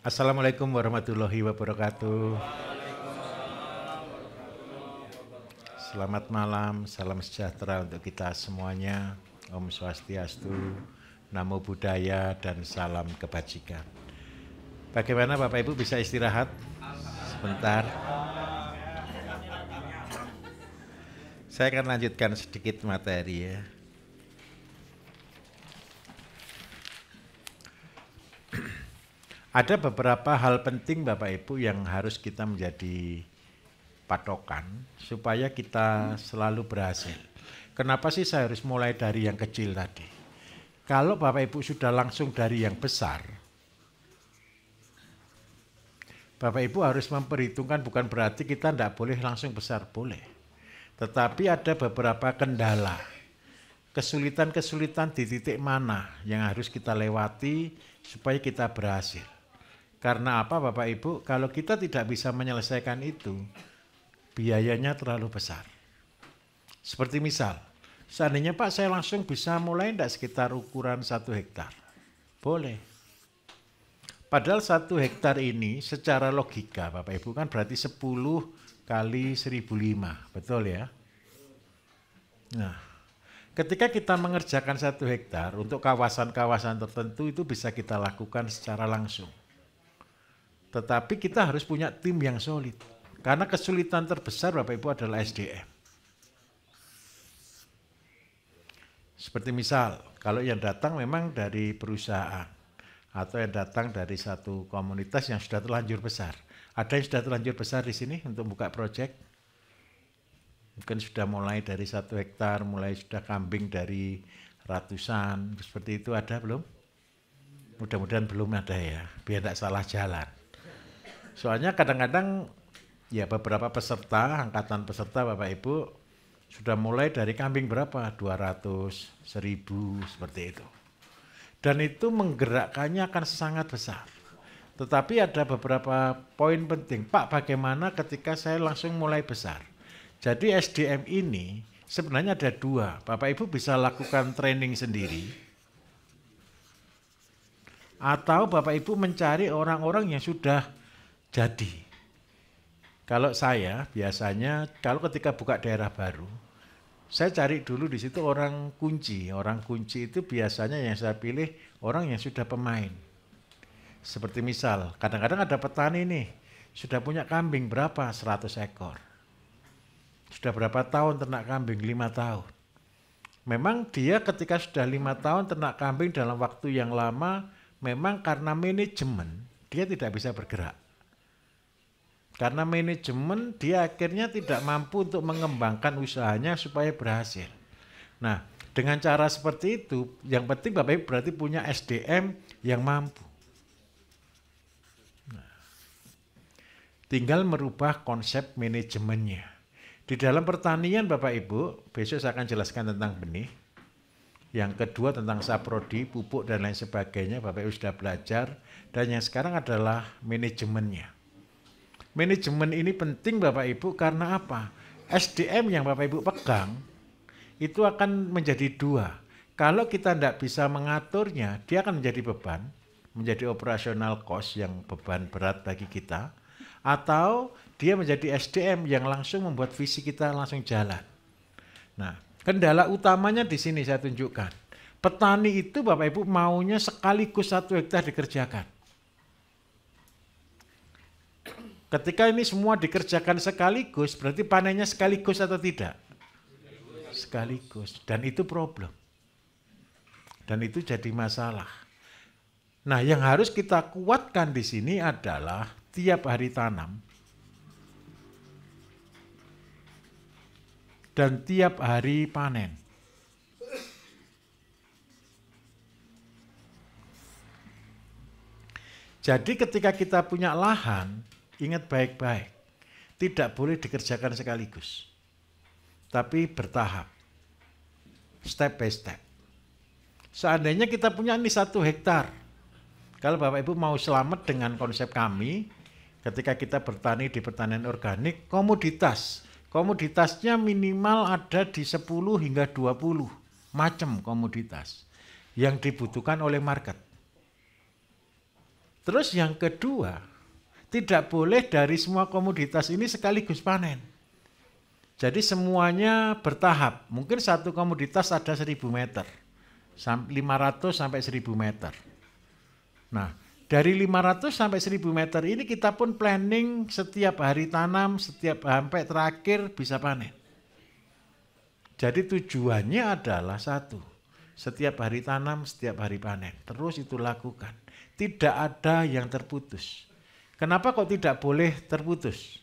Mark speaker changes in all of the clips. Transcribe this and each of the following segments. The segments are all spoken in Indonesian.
Speaker 1: Assalamualaikum warahmatullahi wabarakatuh. Selamat malam, salam sejahtera untuk kita semuanya. Om Swastiastu, Namo Buddhaya, dan salam kebajikan. Bagaimana Bapak Ibu bisa istirahat sebentar? Saya akan lanjutkan sedikit materi ya. Ada beberapa hal penting Bapak Ibu yang harus kita menjadi patokan supaya kita selalu berhasil. Kenapa sih saya harus mulai dari yang kecil tadi? Kalau Bapak Ibu sudah langsung dari yang besar, Bapak Ibu harus memperhitungkan, bukan berarti kita tidak boleh langsung besar, boleh. Tetapi ada beberapa kendala, kesulitan-kesulitan di titik mana yang harus kita lewati supaya kita berhasil. Karena apa Bapak Ibu? Kalau kita tidak bisa menyelesaikan itu, biayanya terlalu besar. Seperti misal, seandainya Pak saya langsung bisa mulai tidak sekitar ukuran 1 hektar? Boleh. Padahal 1 hektar ini secara logika Bapak Ibu kan berarti 10 kali 1005, betul ya? Nah, ketika kita mengerjakan 1 hektar untuk kawasan-kawasan tertentu itu bisa kita lakukan secara langsung. Tetapi kita harus punya tim yang solid. Karena kesulitan terbesar Bapak Ibu adalah SDM. Seperti misal, kalau yang datang memang dari perusahaan atau yang datang dari satu komunitas yang sudah terlanjur besar. Ada yang sudah terlanjur besar di sini untuk buka proyek? Mungkin sudah mulai dari 1 hektar, mulai sudah kambing dari ratusan, seperti itu ada belum? Mudah-mudahan belum ada ya, biar tidak salah jalan. Soalnya kadang-kadang ya beberapa peserta, angkatan peserta Bapak Ibu sudah mulai dari kambing berapa? 200, 1000 seperti itu. Dan itu menggerakkannya akan sangat besar. Tetapi ada beberapa poin penting. Pak, bagaimana ketika saya langsung mulai besar? Jadi SDM ini sebenarnya ada 2. Bapak Ibu bisa lakukan training sendiri. Atau Bapak Ibu mencari orang-orang yang sudah jadi. Kalau saya biasanya kalau ketika buka daerah baru, saya cari dulu di situ orang kunci. Orang kunci itu biasanya yang saya pilih orang yang sudah pemain. Seperti misal, kadang-kadang ada petani nih, sudah punya kambing berapa? 100 ekor. Sudah berapa tahun ternak kambing? 5 tahun. Memang dia ketika sudah 5 tahun ternak kambing dalam waktu yang lama, memang karena manajemen, dia tidak bisa bergerak. Karena manajemen dia akhirnya tidak mampu untuk mengembangkan usahanya supaya berhasil. Nah, dengan cara seperti itu, yang penting Bapak Ibu berarti punya SDM yang mampu. Nah, tinggal merubah konsep manajemennya. Di dalam pertanian Bapak Ibu, besok saya akan jelaskan tentang benih. Yang kedua tentang saprodi, pupuk dan lain sebagainya, Bapak Ibu sudah belajar. Dan yang sekarang adalah manajemennya. Manajemen ini penting Bapak Ibu karena apa? SDM yang Bapak Ibu pegang itu akan menjadi 2. Kalau kita tidak bisa mengaturnya, dia akan menjadi beban, menjadi operasional cost yang beban berat bagi kita. Atau dia menjadi SDM yang langsung membuat visi kita langsung jalan. Nah, kendala utamanya di sini saya tunjukkan. Petani itu Bapak Ibu maunya sekaligus 1 hektar dikerjakan. Ketika ini semua dikerjakan sekaligus, berarti panennya sekaligus atau tidak? Sekaligus. Dan itu problem. Dan itu jadi masalah. Nah, yang harus kita kuatkan di sini adalah tiap hari tanam dan tiap hari panen. Jadi ketika kita punya lahan, ingat baik-baik, tidak boleh dikerjakan sekaligus, tapi bertahap, step by step. Seandainya kita punya ini 1 hektar, kalau Bapak Ibu mau selamat dengan konsep kami, ketika kita bertani di pertanian organik, komoditasnya minimal ada di 10 hingga 20 macam komoditas yang dibutuhkan oleh market. Terus yang kedua, tidak boleh dari semua komoditas ini sekaligus panen. Jadi semuanya bertahap. Mungkin satu komoditas ada 1000 meter, 500 sampai 1000 meter. Nah, dari 500 sampai 1000 meter ini kita pun planning setiap hari tanam, setiap sampai terakhir bisa panen. Jadi tujuannya adalah satu, setiap hari tanam, setiap hari panen. Terus itu lakukan. Tidak ada yang terputus. Kenapa kok tidak boleh terputus?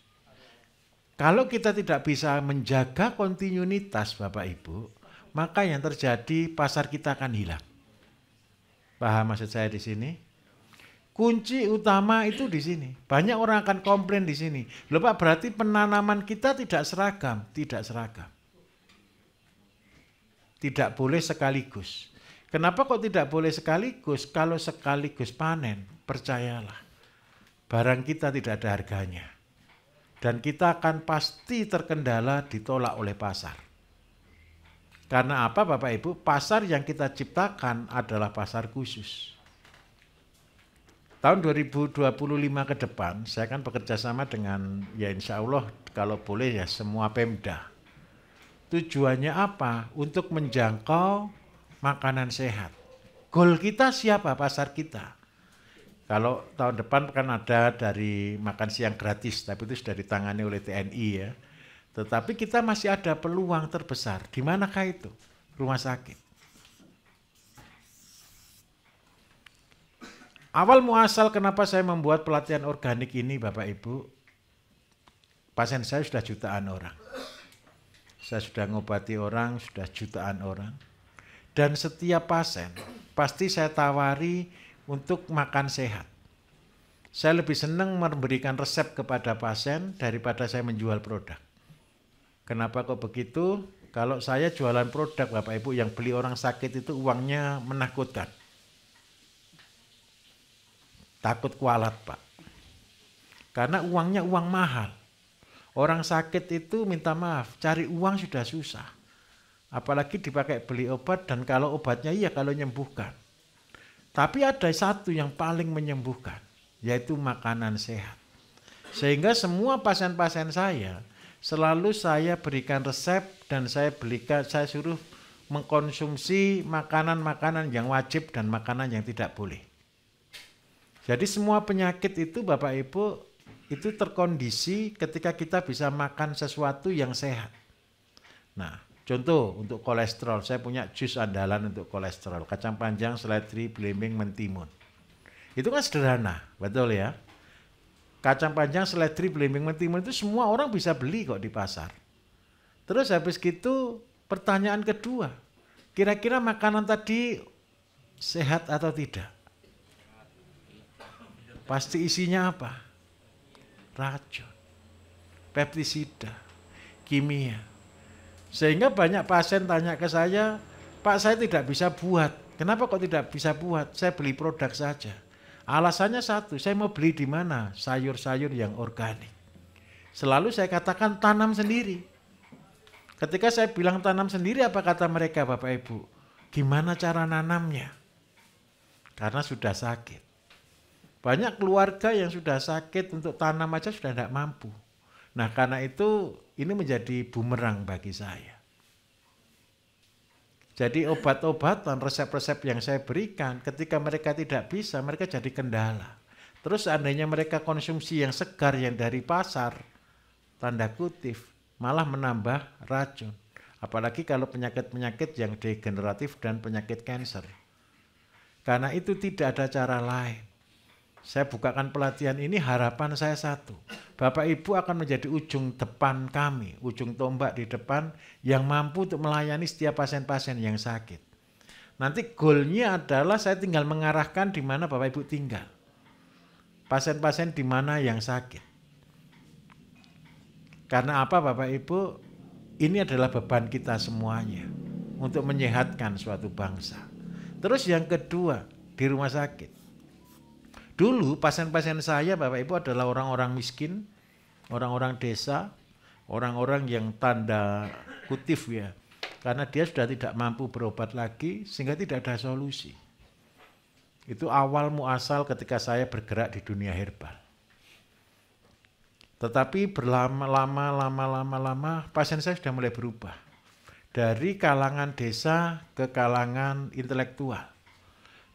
Speaker 1: Kalau kita tidak bisa menjaga kontinuitas Bapak Ibu, maka yang terjadi pasar kita akan hilang. Paham maksud saya di sini? Kunci utama itu di sini. Banyak orang akan komplain di sini. Loh Pak, berarti penanaman kita tidak seragam. Tidak seragam. Tidak boleh sekaligus. Kenapa kok tidak boleh sekaligus? Kalau sekaligus panen, percayalah, barang kita tidak ada harganya. Dan kita akan pasti terkendala, ditolak oleh pasar. Karena apa Bapak Ibu? Pasar yang kita ciptakan adalah pasar khusus. Tahun 2025 ke depan, saya akan bekerja sama dengan, ya insya Allah kalau boleh ya semua Pemda. Tujuannya apa? Untuk menjangkau makanan sehat. Goal kita siapa? Pasar kita. Kalau tahun depan kan ada dari makan siang gratis, tapi itu sudah ditangani oleh TNI ya. Tetapi kita masih ada peluang terbesar. Di manakah itu? Rumah sakit. Awal muasal kenapa saya membuat pelatihan organik ini Bapak Ibu, pasien saya sudah jutaan orang. Saya sudah ngobati orang, sudah jutaan orang. Dan setiap pasien pasti saya tawari untuk makan sehat. Saya lebih senang memberikan resep kepada pasien daripada saya menjual produk. Kenapa kok begitu? Kalau saya jualan produk Bapak Ibu, yang beli orang sakit itu uangnya menakutkan. Takut kualat Pak. Karena uangnya uang mahal. Orang sakit itu minta maaf, cari uang sudah susah. Apalagi dipakai beli obat, dan kalau obatnya iya kalau menyembuhkan. Tapi ada satu yang paling menyembuhkan, yaitu makanan sehat. Sehingga semua pasien-pasien saya selalu saya berikan resep dan saya suruh mengkonsumsi makanan-makanan yang wajib dan makanan yang tidak boleh. Jadi semua penyakit itu Bapak Ibu itu terkondisi ketika kita bisa makan sesuatu yang sehat. Nah, contoh untuk kolesterol, saya punya jus andalan untuk kolesterol, kacang panjang, seledri, belimbing, mentimun. Itu kan sederhana, betul ya? Kacang panjang, seledri, belimbing, mentimun itu semua orang bisa beli kok di pasar. Terus habis gitu pertanyaan kedua, kira-kira makanan tadi sehat atau tidak? Pasti isinya apa? Racun, pestisida, kimia. Sehingga banyak pasien tanya ke saya, Pak saya tidak bisa buat. Kenapa kok tidak bisa buat? Saya beli produk saja. Alasannya satu, saya mau beli di mana? Sayur-sayur yang organik. Selalu saya katakan tanam sendiri. Ketika saya bilang tanam sendiri, apa kata mereka Bapak Ibu? Gimana cara nanamnya? Karena sudah sakit. Banyak keluarga yang sudah sakit untuk tanam aja sudah tidak mampu. Nah karena itu ini menjadi bumerang bagi saya. Jadi obat-obatan, resep-resep yang saya berikan ketika mereka tidak bisa, mereka jadi kendala. Terus seandainya mereka konsumsi yang segar yang dari pasar, tanda kutip, malah menambah racun. Apalagi kalau penyakit-penyakit yang degeneratif dan penyakit kanker. Karena itu tidak ada cara lain. Saya bukakan pelatihan ini, harapan saya satu. Bapak Ibu akan menjadi ujung depan kami, ujung tombak di depan yang mampu untuk melayani setiap pasien-pasien yang sakit. Nanti goalnya adalah saya tinggal mengarahkan di mana Bapak Ibu tinggal. Pasien-pasien di mana yang sakit. Karena apa Bapak Ibu? Ini adalah beban kita semuanya untuk menyehatkan suatu bangsa. Terus yang kedua, di rumah sakit. Dulu pasien-pasien saya Bapak Ibu adalah orang-orang miskin, orang-orang desa, orang-orang yang tanda kutip ya. Karena dia sudah tidak mampu berobat lagi sehingga tidak ada solusi. Itu awal muasal ketika saya bergerak di dunia herbal. Tetapi lama pasien saya sudah mulai berubah. Dari kalangan desa ke kalangan intelektual.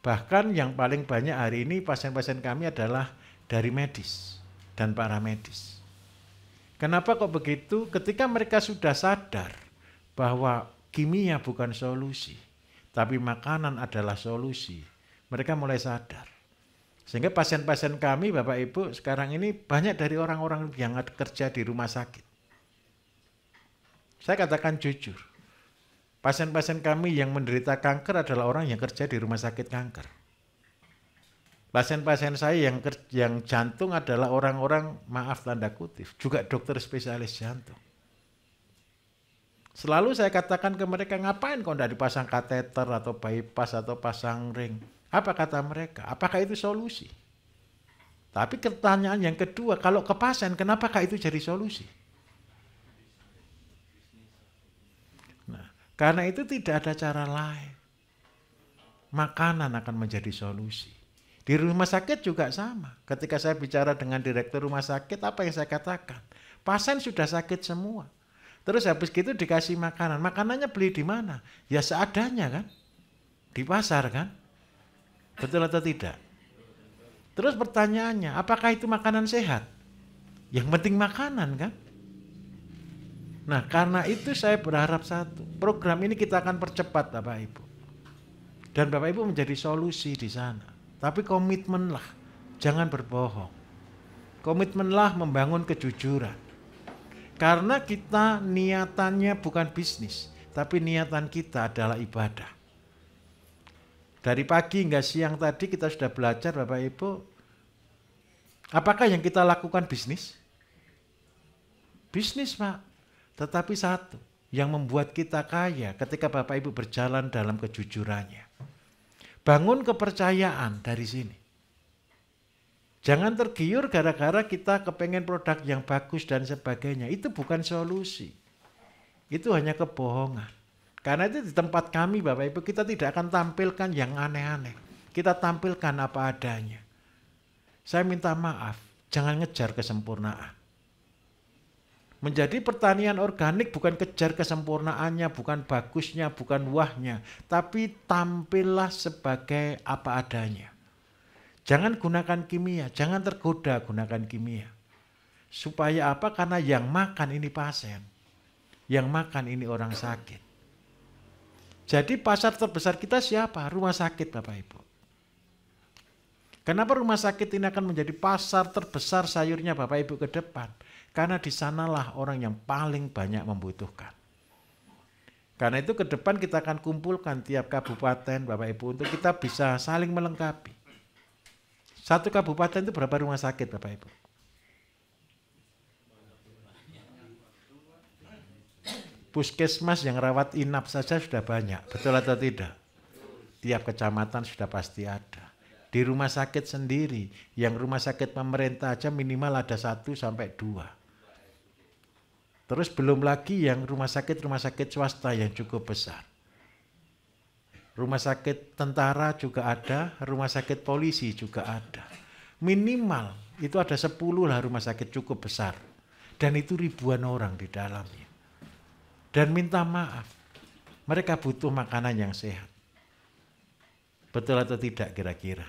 Speaker 1: Bahkan yang paling banyak hari ini pasien-pasien kami adalah dari medis dan paramedis. Kenapa kok begitu? Ketika mereka sudah sadar bahwa kimia bukan solusi, tapi makanan adalah solusi, mereka mulai sadar. Sehingga pasien-pasien kami, Bapak Ibu, sekarang ini banyak dari orang-orang yang kerja di rumah sakit. Saya katakan jujur, pasien-pasien kami yang menderita kanker adalah orang yang kerja di rumah sakit kanker. Pasien-pasien saya yang jantung adalah orang-orang, maaf tanda kutip, juga dokter spesialis jantung. Selalu saya katakan ke mereka, ngapain kok tidak dipasang kateter atau bypass atau pasang ring? Apa kata mereka? Apakah itu solusi? Tapi pertanyaan yang kedua, kalau ke pasien, kenapakah itu jadi solusi? Nah, karena itu tidak ada cara lain. Makanan akan menjadi solusi. Di rumah sakit juga sama. Ketika saya bicara dengan direktur rumah sakit, apa yang saya katakan? Pasien sudah sakit semua. Terus habis gitu dikasih makanan. Makanannya beli di mana? Ya seadanya kan? Di pasar kan? Betul atau tidak? Terus pertanyaannya, apakah itu makanan sehat? Yang penting makanan kan? Nah, karena itu saya berharap satu, program ini kita akan percepat Bapak Ibu. Dan Bapak Ibu menjadi solusi di sana. Tapi komitmenlah, jangan berbohong. Komitmenlah membangun kejujuran. Karena kita niatannya bukan bisnis, tapi niatan kita adalah ibadah. Dari pagi hingga siang tadi kita sudah belajar Bapak Ibu. Apakah yang kita lakukan bisnis? Bisnis Pak. Tetapi satu, yang membuat kita kaya ketika Bapak Ibu berjalan dalam kejujurannya. Bangun kepercayaan dari sini. Jangan tergiur gara-gara kita kepengen produk yang bagus dan sebagainya. Itu bukan solusi. Itu hanya kebohongan. Karena itu di tempat kami Bapak Ibu kita tidak akan tampilkan yang aneh-aneh. Kita tampilkan apa adanya. Saya minta maaf, jangan ngejar kesempurnaan. Menjadi pertanian organik bukan kejar kesempurnaannya, bukan bagusnya, bukan wahnya. Tapi tampillah sebagai apa adanya. Jangan gunakan kimia, jangan tergoda gunakan kimia. Supaya apa? Karena yang makan ini pasien. Yang makan ini orang sakit. Jadi pasar terbesar kita siapa? Rumah sakit Bapak Ibu. Kenapa rumah sakit ini akan menjadi pasar terbesar sayurnya Bapak Ibu ke depan? Karena di sanalah orang yang paling banyak membutuhkan. Karena itu ke depan kita akan kumpulkan tiap kabupaten Bapak Ibu untuk kita bisa saling melengkapi. Satu kabupaten itu berapa rumah sakit Bapak Ibu? Puskesmas yang rawat inap saja sudah banyak, betul atau tidak? Tiap kecamatan sudah pasti ada. Di rumah sakit sendiri, yang rumah sakit pemerintah aja minimal ada 1 sampai 2. Terus belum lagi yang rumah sakit swasta yang cukup besar. Rumah sakit tentara juga ada, rumah sakit polisi juga ada. Minimal itu ada 10 lah rumah sakit cukup besar. Dan itu ribuan orang di dalamnya. Dan minta maaf, mereka butuh makanan yang sehat. Betul atau tidak kira-kira?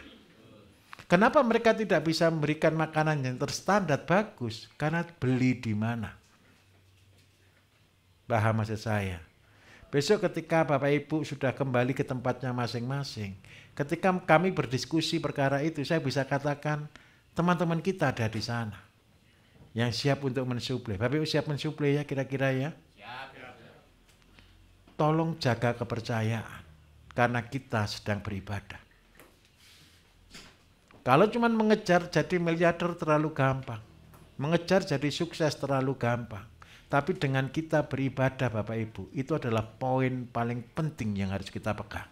Speaker 1: Kenapa mereka tidak bisa memberikan makanan yang terstandar bagus? Karena beli di mana? Paham maksud saya? Besok ketika Bapak Ibu sudah kembali ke tempatnya masing-masing, ketika kami berdiskusi perkara itu, saya bisa katakan teman-teman kita ada di sana yang siap untuk mensuplai. Bapak Ibu siap mensuplai ya kira-kira ya? Tolong jaga kepercayaan karena kita sedang beribadah. Kalau cuma mengejar jadi miliarder terlalu gampang. Mengejar jadi sukses terlalu gampang. Tapi dengan kita beribadah Bapak Ibu, itu adalah poin paling penting yang harus kita pegang.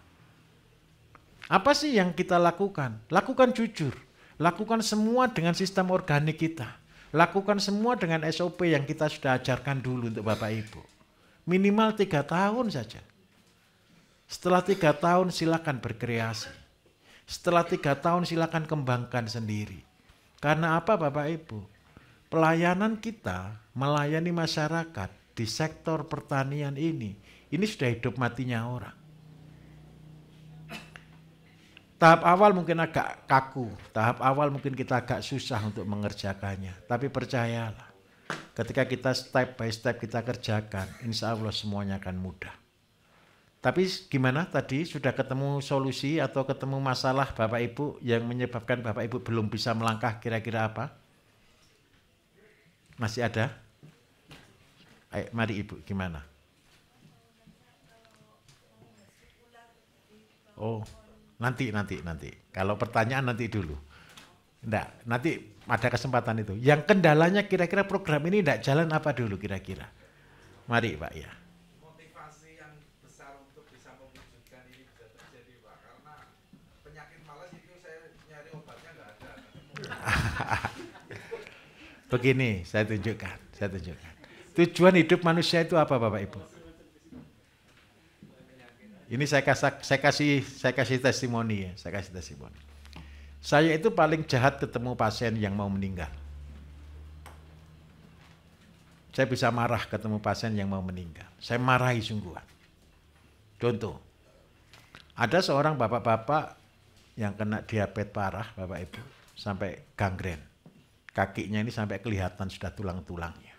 Speaker 1: Apa sih yang kita lakukan? Lakukan jujur. Lakukan semua dengan sistem organik kita. Lakukan semua dengan SOP yang kita sudah ajarkan dulu untuk Bapak Ibu. Minimal 3 tahun saja. Setelah 3 tahun silakan berkreasi. Setelah 3 tahun silakan kembangkan sendiri. Karena apa Bapak Ibu? Pelayanan kita melayani masyarakat di sektor pertanian ini sudah hidup matinya orang. Tahap awal mungkin agak kaku, tahap awal mungkin kita agak susah untuk mengerjakannya. Tapi percayalah, ketika kita step by step kita kerjakan, insya Allah semuanya akan mudah. Tapi gimana tadi, sudah ketemu solusi atau ketemu masalah Bapak Ibu yang menyebabkan Bapak Ibu belum bisa melangkah, kira-kira apa? Masih ada? Ayo, mari Ibu, gimana? Oh, nanti. Kalau pertanyaan nanti dulu. Enggak, nanti ada kesempatan itu. Yang kendalanya kira-kira program ini enggak jalan apa dulu kira-kira? Mari Pak ya.
Speaker 2: Motivasi yang besar untuk bisa mewujudkan ini bisa terjadi Pak. Karena penyakit malas itu saya nyari obatnya enggak ada.
Speaker 1: Begini, saya tunjukkan. Tujuan hidup manusia itu apa Bapak Ibu? Ini saya kasih testimoni ya, Saya itu paling jahat ketemu pasien yang mau meninggal. Saya bisa marah ketemu pasien yang mau meninggal. Saya marahi sungguhan. Contoh, ada seorang bapak-bapak yang kena diabetes parah Bapak Ibu, sampai gangren. Kakinya ini sampai kelihatan sudah tulang-tulangnya.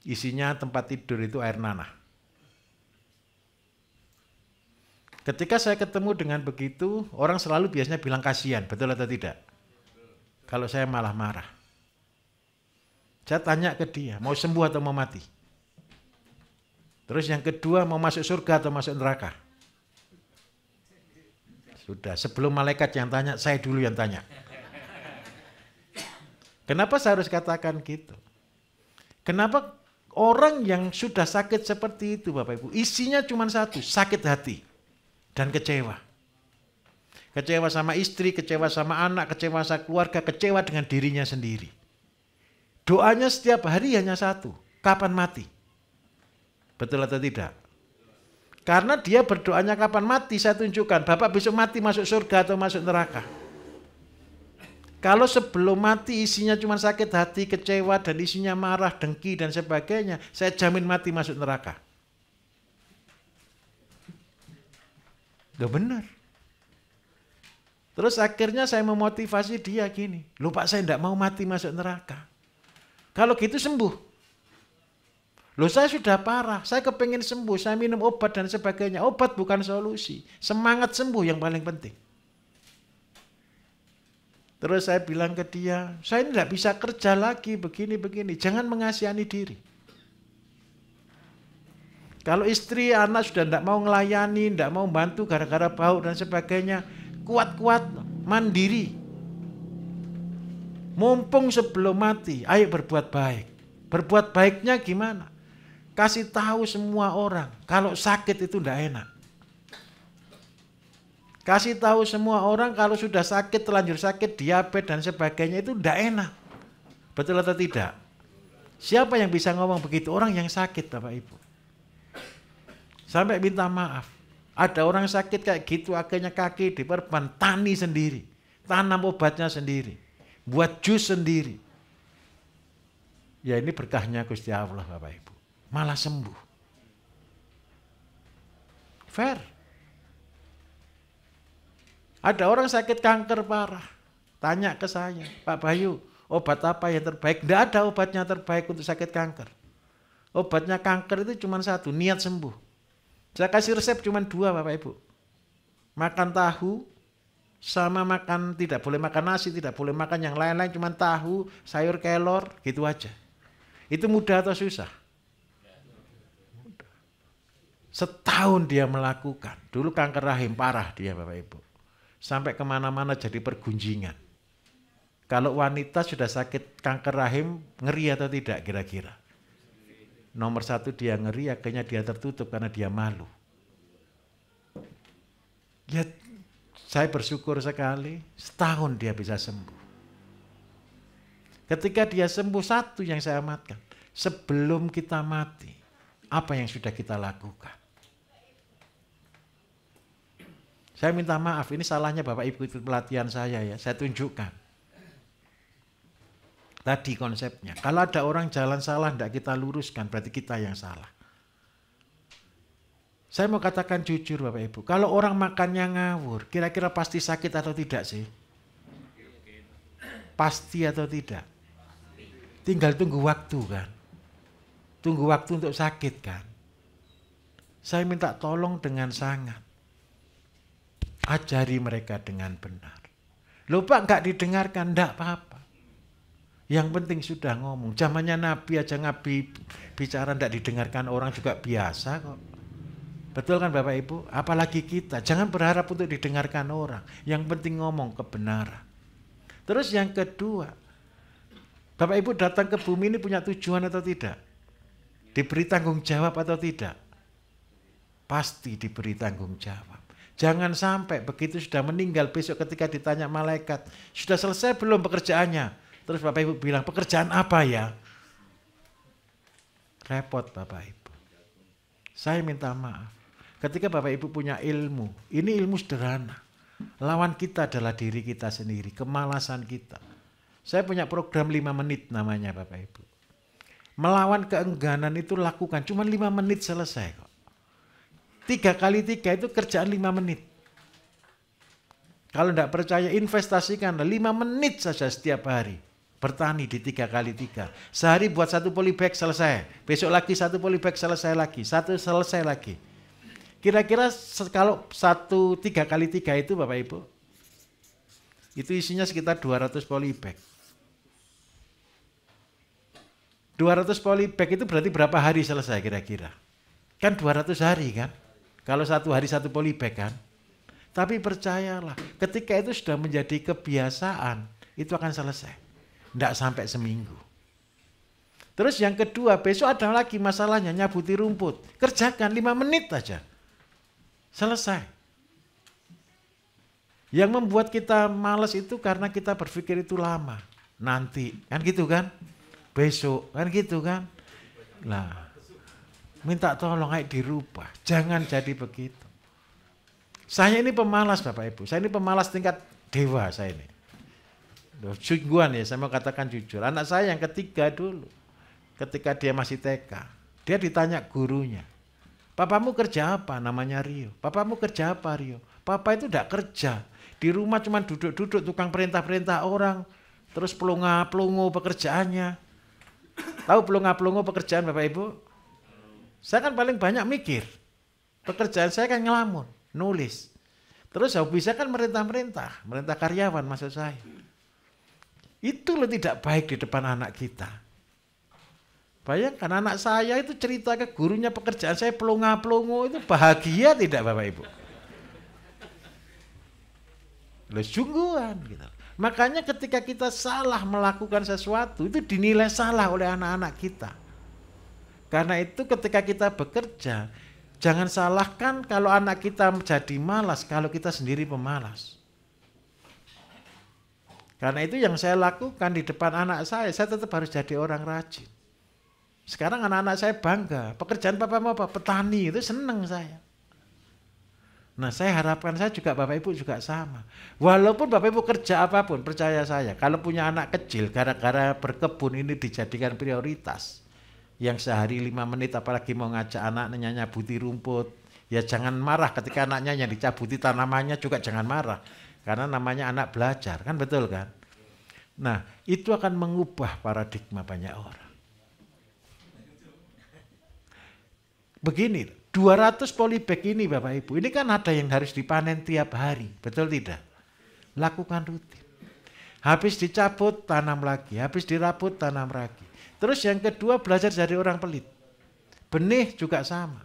Speaker 1: Isinya tempat tidur itu air nanah. Ketika saya ketemu dengan begitu, orang selalu biasanya bilang kasihan, betul atau tidak? Kalau saya malah marah. Saya tanya ke dia, mau sembuh atau mau mati? Terus yang kedua, mau masuk surga atau masuk neraka? Sudah, sebelum malaikat yang tanya, saya dulu yang tanya. Kenapa saya harus katakan gitu? Kenapa orang yang sudah sakit seperti itu Bapak Ibu, isinya cuma satu, sakit hati. Dan kecewa. Kecewa sama istri, kecewa sama anak, kecewa sama keluarga, kecewa dengan dirinya sendiri. Doanya setiap hari hanya satu, kapan mati? Betul atau tidak? Karena dia berdoanya kapan mati, saya tunjukkan, Bapak besok mati masuk surga atau masuk neraka. Kalau sebelum mati isinya cuma sakit hati, kecewa, dan isinya marah, dengki, dan sebagainya, saya jamin mati masuk neraka. Udah benar. Terus akhirnya saya memotivasi dia gini, loh Pak saya tidak mau mati masuk neraka. Kalau gitu sembuh. Loh saya sudah parah, saya kepingin sembuh, saya minum obat dan sebagainya. Obat bukan solusi, semangat sembuh yang paling penting. Terus saya bilang ke dia, saya ini tidak bisa kerja lagi begini-begini, jangan mengasihani diri. Kalau istri, anak sudah tidak mau ngelayani, tidak mau bantu gara-gara bau dan sebagainya, kuat-kuat, mandiri. Mumpung sebelum mati, ayo berbuat baik. Berbuat baiknya gimana? Kasih tahu semua orang, kalau sakit itu tidak enak. Kasih tahu semua orang kalau sudah sakit, terlanjur sakit, diabetes dan sebagainya itu tidak enak. Betul atau tidak? Siapa yang bisa ngomong begitu? Orang yang sakit Bapak Ibu. Sampai minta maaf. Ada orang sakit kayak gitu, akhirnya kaki diperban, tani sendiri. Tanam obatnya sendiri. Buat jus sendiri. Ya ini berkahnya Gusti Allah Bapak Ibu. Malah sembuh. Fair. Ada orang sakit kanker parah. Tanya ke saya, Pak Bayu, obat apa yang terbaik? Tidak ada obatnya terbaik untuk sakit kanker. Obatnya kanker itu cuma satu, niat sembuh. Saya kasih resep cuma 2 Bapak Ibu. Makan tahu, sama makan, tidak boleh makan nasi, tidak boleh makan yang lain-lain, cuma tahu, sayur kelor, gitu aja. Itu mudah atau susah? Mudah. Setahun dia melakukan. Dulu kanker rahim parah dia Bapak Ibu. Sampai kemana-mana jadi pergunjingan. Kalau wanita sudah sakit kanker rahim, ngeri atau tidak kira-kira? Nomor 1 dia ngeri, akhirnya dia tertutup karena dia malu. Ya, saya bersyukur sekali, setahun dia bisa sembuh. Ketika dia sembuh, satu yang saya amatkan, sebelum kita mati, apa yang sudah kita lakukan? Saya minta maaf, ini salahnya Bapak Ibu ikut pelatihan saya ya, saya tunjukkan. Tadi konsepnya, kalau ada orang jalan salah, tidak kita luruskan, berarti kita yang salah. Saya mau katakan jujur Bapak Ibu, kalau orang makannya ngawur, kira-kira pasti sakit atau tidak sih? Pasti atau tidak? Tinggal tunggu waktu kan? Tunggu waktu untuk sakit kan? Saya minta tolong dengan sangat. Ajari mereka dengan benar. Loh Pak, nggak didengarkan, enggak apa-apa. Yang penting sudah ngomong. Zamannya Nabi aja Nabi bicara enggak didengarkan orang juga biasa kok. Betul kan Bapak Ibu? Apalagi kita. Jangan berharap untuk didengarkan orang. Yang penting ngomong kebenaran. Terus yang kedua, Bapak Ibu datang ke bumi ini punya tujuan atau tidak? Diberi tanggung jawab atau tidak? Pasti diberi tanggung jawab. Jangan sampai begitu sudah meninggal besok ketika ditanya malaikat, sudah selesai belum pekerjaannya? Terus Bapak Ibu bilang, pekerjaan apa ya? Repot Bapak Ibu. Saya minta maaf. Ketika Bapak Ibu punya ilmu, ini ilmu sederhana. Lawan kita adalah diri kita sendiri, kemalasan kita. Saya punya program 5 menit namanya Bapak Ibu. Melawan keengganan itu lakukan, cuma 5 menit selesai kok. 3 kali 3 itu kerjaan 5 menit. Kalau tidak percaya investasikan 5 menit saja setiap hari. Bertani di 3 kali 3. Sehari buat 1 polybag selesai. Besok lagi 1 polybag selesai lagi. 1 selesai lagi. Kira-kira kalau 3 kali 3 itu Bapak Ibu. Itu isinya sekitar 200 polybag. 200 polybag itu berarti berapa hari selesai kira-kira? Kan 200 hari kan? Kalau 1 hari 1 polybag kan? Tapi percayalah, ketika itu sudah menjadi kebiasaan, itu akan selesai. Tidak sampai seminggu. Terus yang kedua, besok ada lagi masalahnya, nyabuti rumput. Kerjakan 5 menit aja. Selesai. Yang membuat kita malas itu karena kita berpikir itu lama. Nanti, kan gitu kan? Besok, kan gitu kan? Nah, minta tolong ayo dirubah. Jangan jadi begitu. Saya ini pemalas Bapak Ibu. Saya ini pemalas tingkat dewa saya ini. Sungguhan ya, saya mau katakan jujur. Anak saya yang ketiga dulu. Ketika dia masih TK. Dia ditanya gurunya. Papamu kerja apa? Namanya Rio. Papamu kerja apa Rio? Papa itu tidak kerja. Di rumah cuma duduk-duduk tukang perintah-perintah orang. Terus pelongo-pelongo pekerjaannya. Tahu pelongo-pelongo pekerjaan Bapak Ibu? Saya kan paling banyak mikir. Pekerjaan saya kan ngelamun, nulis. Terus hobi saya kan merintah-merintah, merintah karyawan maksud saya. Itu loh tidak baik di depan anak kita. Bayangkan anak saya itu cerita ke gurunya pekerjaan saya pelongo-pelongo, itu bahagia tidak Bapak Ibu? Loh sungguhan gitu. Makanya ketika kita salah melakukan sesuatu itu dinilai salah oleh anak-anak kita. Karena itu ketika kita bekerja, jangan salahkan kalau anak kita menjadi malas, kalau kita sendiri pemalas. Karena itu yang saya lakukan di depan anak saya tetap harus jadi orang rajin. Sekarang anak-anak saya bangga, pekerjaan papa mau apa? Petani, itu seneng saya. Nah saya harapkan saya juga Bapak Ibu juga sama. Walaupun Bapak Ibu kerja apapun, percaya saya, kalau punya anak kecil, gara-gara berkebun ini dijadikan prioritas. Yang sehari 5 menit apalagi mau ngajak anaknya nyabuti rumput. Ya jangan marah ketika anaknya yang dicabuti tanamannya juga jangan marah. Karena namanya anak belajar, kan betul kan? Nah itu akan mengubah paradigma banyak orang. Begini, 200 polybag ini Bapak Ibu, ini kan ada yang harus dipanen tiap hari, betul tidak? Lakukan rutin. Habis dicabut, tanam lagi. Habis dirabut, tanam lagi. Terus yang kedua belajar dari orang pelit. Benih juga sama.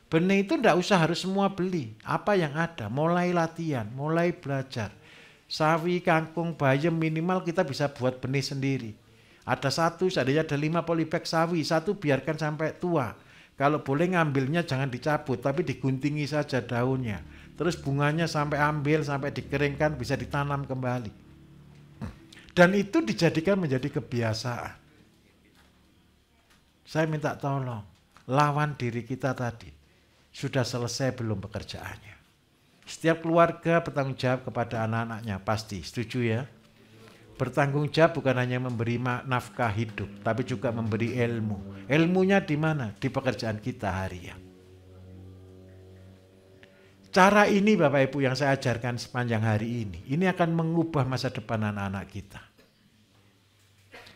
Speaker 1: Benih itu tidak usah harus semua beli. Apa yang ada, mulai latihan, mulai belajar. Sawi, kangkung, bayam minimal kita bisa buat benih sendiri. Ada 1, seandainya ada 5 polybag sawi, 1 biarkan sampai tua. Kalau boleh ngambilnya jangan dicabut, tapi diguntingi saja daunnya. Terus bunganya sampai ambil, sampai dikeringkan, bisa ditanam kembali. Dan itu dijadikan menjadi kebiasaan. Saya minta tolong, lawan diri kita tadi. Sudah selesai belum pekerjaannya? Setiap keluarga bertanggung jawab kepada anak-anaknya, pasti. Setuju ya? Bertanggung jawab bukan hanya memberi nafkah hidup, tapi juga memberi ilmu. Ilmunya di mana? Di pekerjaan kita harian. Cara ini Bapak Ibu yang saya ajarkan sepanjang hari ini akan mengubah masa depan anak-anak kita.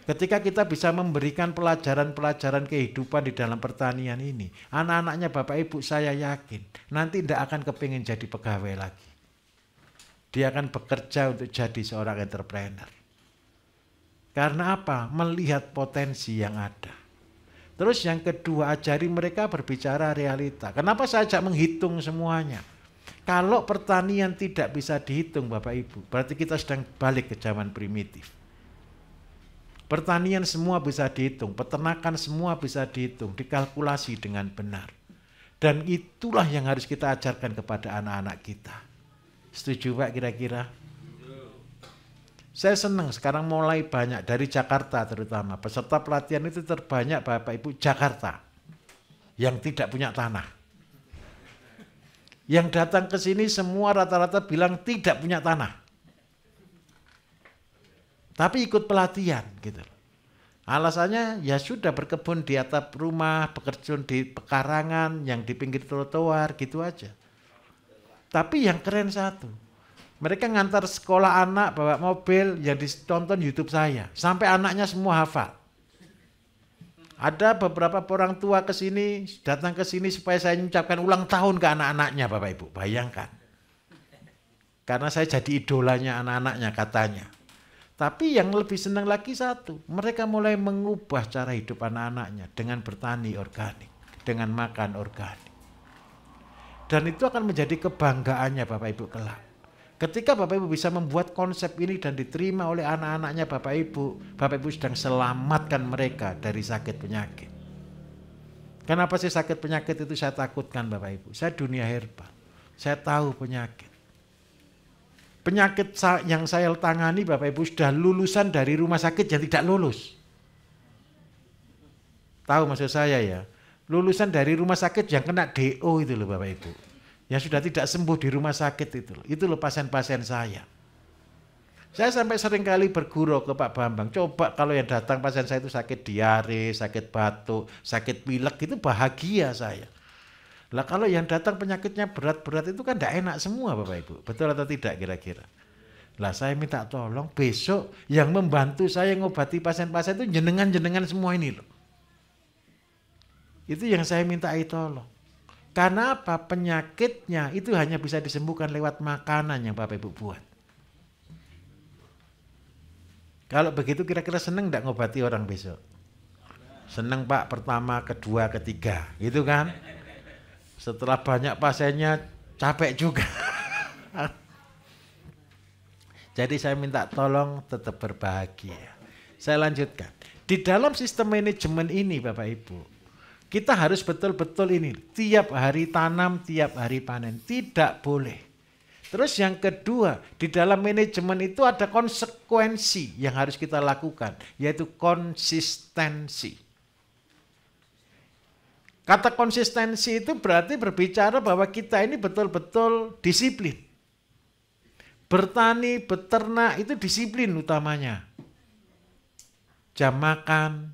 Speaker 1: Ketika kita bisa memberikan pelajaran-pelajaran kehidupan di dalam pertanian ini, anak-anaknya Bapak Ibu saya yakin nanti tidak akan kepingin jadi pegawai lagi. Dia akan bekerja untuk jadi seorang entrepreneur. Karena apa? Melihat potensi yang ada. Terus yang kedua, ajari mereka berbicara realita. Kenapa saya ajak menghitung semuanya? Kalau pertanian tidak bisa dihitung Bapak Ibu, berarti kita sedang balik ke zaman primitif. Pertanian semua bisa dihitung, peternakan semua bisa dihitung, dikalkulasi dengan benar. Dan itulah yang harus kita ajarkan kepada anak-anak kita. Setuju Pak kira-kira? Saya senang sekarang mulai banyak dari Jakarta terutama. Peserta pelatihan itu terbanyak Bapak Ibu Jakarta yang tidak punya tanah. Yang datang ke sini semua rata-rata bilang tidak punya tanah. Tapi ikut pelatihan gitu. Alasannya ya sudah berkebun di atap rumah, bekerja di pekarangan, yang di pinggir trotoar gitu aja. Tapi yang keren satu, mereka ngantar sekolah anak bawa mobil yang ditonton YouTube saya, sampai anaknya semua hafal. Ada beberapa orang tua ke sini, datang ke sini supaya saya mengucapkan ulang tahun ke anak-anaknya Bapak Ibu. Bayangkan. Karena saya jadi idolanya anak-anaknya katanya. Tapi yang lebih senang lagi satu, mereka mulai mengubah cara hidup anak-anaknya dengan bertani organik, dengan makan organik. Dan itu akan menjadi kebanggaannya Bapak Ibu kelak. Ketika Bapak Ibu bisa membuat konsep ini dan diterima oleh anak-anaknya Bapak Ibu sedang selamatkan mereka dari sakit penyakit. Kenapa sih sakit penyakit itu saya takutkan Bapak Ibu? Saya dunia herbal, saya tahu penyakit. Penyakit yang saya tangani Bapak Ibu sudah lulusan dari rumah sakit yang tidak lulus. Tahu maksud saya ya? Lulusan dari rumah sakit yang kena DO itu loh Bapak Ibu. Yang sudah tidak sembuh di rumah sakit itu loh. Itu loh pasien-pasien saya. Saya sampai sering kali bergurau ke Pak Bambang. Coba kalau yang datang pasien saya itu sakit diare, sakit batuk, sakit pilek, itu bahagia saya. Lah kalau yang datang penyakitnya berat-berat itu kan tidak enak semua Bapak Ibu. Betul atau tidak kira-kira? Lah saya minta tolong besok yang membantu saya ngobati pasien-pasien itu jenengan-jenengan semua ini loh. Itu yang saya minta tolong. Karena apa? Penyakitnya itu hanya bisa disembuhkan lewat makanan yang Bapak Ibu buat. Kalau begitu kira-kira seneng enggak ngobati orang besok? Seneng Pak, pertama, kedua, ketiga, gitu kan? Setelah banyak pasiennya capek juga. Jadi saya minta tolong tetap berbahagia. Saya lanjutkan. Di dalam sistem manajemen ini Bapak Ibu, kita harus betul-betul ini. Tiap hari tanam, tiap hari panen. Tidak boleh. Terus yang kedua, di dalam manajemen itu ada konsekuensi yang harus kita lakukan. Yaitu konsistensi. Kata konsistensi itu berarti berbicara bahwa kita ini betul-betul disiplin. Bertani, beternak itu disiplin utamanya. Jam makan,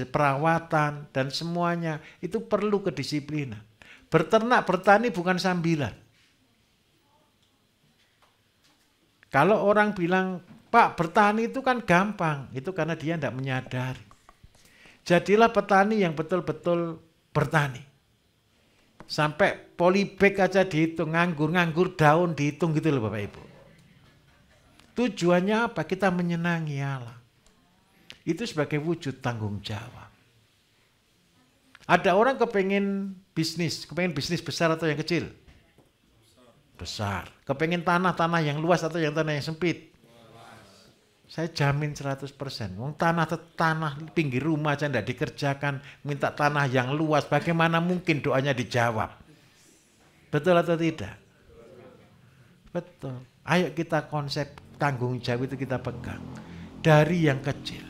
Speaker 1: perawatan, dan semuanya itu perlu kedisiplinan. Beternak, bertani bukan sambilan. Kalau orang bilang, Pak bertani itu kan gampang, itu karena dia tidak menyadari. Jadilah petani yang betul-betul bertani. Sampai polybag aja dihitung, nganggur daun dihitung gitu loh Bapak Ibu. Tujuannya apa? Kita menyenangi Allah. Itu sebagai wujud tanggung jawab. Ada orang kepengen bisnis besar atau yang kecil? Besar. Kepengen tanah yang luas atau yang tanah yang sempit? Saya jamin 100%. Wong tanah pinggir rumah aja tidak dikerjakan, minta tanah yang luas, bagaimana mungkin doanya dijawab? Betul atau tidak? Betul. Ayo kita konsep tanggung jawab itu kita pegang. Dari yang kecil.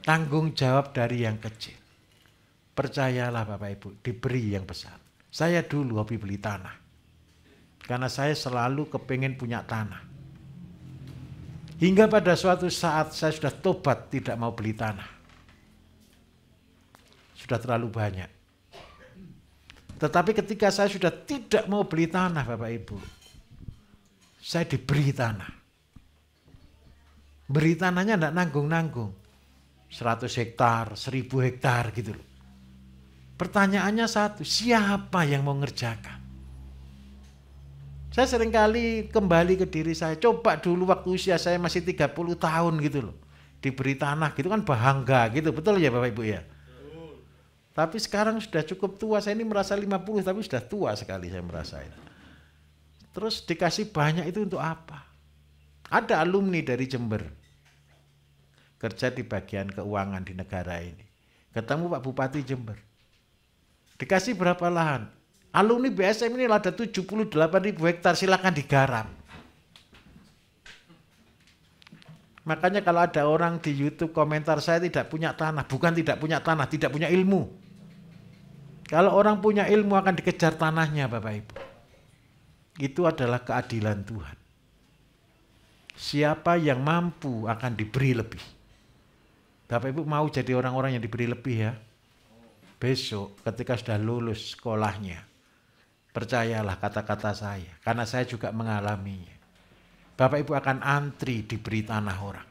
Speaker 1: Tanggung jawab dari yang kecil. Percayalah Bapak Ibu, diberi yang besar. Saya dulu hobi beli tanah. Karena saya selalu kepengen punya tanah. Hingga pada suatu saat saya sudah tobat tidak mau beli tanah. Sudah terlalu banyak. Tetapi ketika saya sudah tidak mau beli tanah Bapak Ibu, saya diberi tanah. Beri tanahnya tidak nanggung-nanggung. 100 hektar, 1000 hektar gitu loh. Pertanyaannya satu, siapa yang mau ngerjakan? Saya seringkali kembali ke diri saya, coba dulu waktu usia saya masih 30 tahun gitu loh. Diberi tanah gitu kan bangga gitu, betul ya Bapak Ibu ya? Tapi sekarang sudah cukup tua, saya ini merasa 50 tapi sudah tua sekali saya merasa itu. Terus dikasih banyak itu untuk apa? Ada alumni dari Jember, kerja di bagian keuangan di negara ini. Ketemu Pak Bupati Jember. Dikasih berapa lahan? Alumni BSM ini ada 78.000 hektar, silakan digarap. Makanya kalau ada orang di YouTube komentar saya tidak punya tanah, bukan tidak punya tanah, tidak punya ilmu. Kalau orang punya ilmu akan dikejar tanahnya Bapak Ibu. Itu adalah keadilan Tuhan. Siapa yang mampu akan diberi lebih. Bapak Ibu mau jadi orang-orang yang diberi lebih ya. Besok ketika sudah lulus sekolahnya, percayalah kata-kata saya, karena saya juga mengalaminya. Bapak Ibu akan antri diberi tanah orang.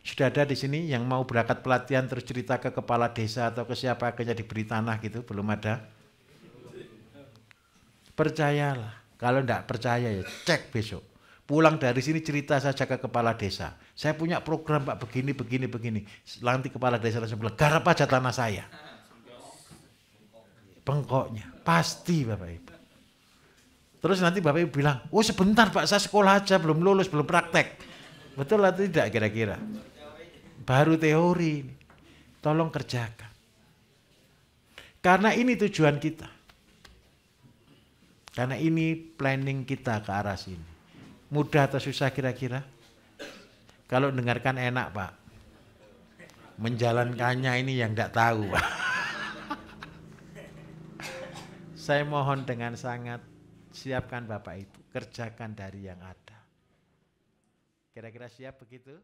Speaker 1: Sudah ada di sini yang mau berangkat pelatihan terus cerita ke kepala desa atau ke siapa akhirnya diberi tanah gitu, belum ada? Percayalah, kalau tidak percaya ya cek besok. Pulang dari sini cerita saja ke kepala desa. Saya punya program Pak begini. Nanti kepala desa langsung bilang, garap aja tanah saya. Bengkoknya, pasti Bapak Ibu. Terus nanti Bapak Ibu bilang, oh sebentar Pak, saya sekolah aja, belum lulus, belum praktek. Betul atau tidak kira-kira? Baru teori ini. Tolong kerjakan. Karena ini tujuan kita. Karena ini planning kita ke arah sini. Mudah atau susah kira-kira? Kalau dengarkan enak Pak. Menjalankannya ini yang tidak tahu Pak. Saya mohon dengan sangat, siapkan Bapak Ibu. Kerjakan dari yang ada. Kira-kira siap begitu?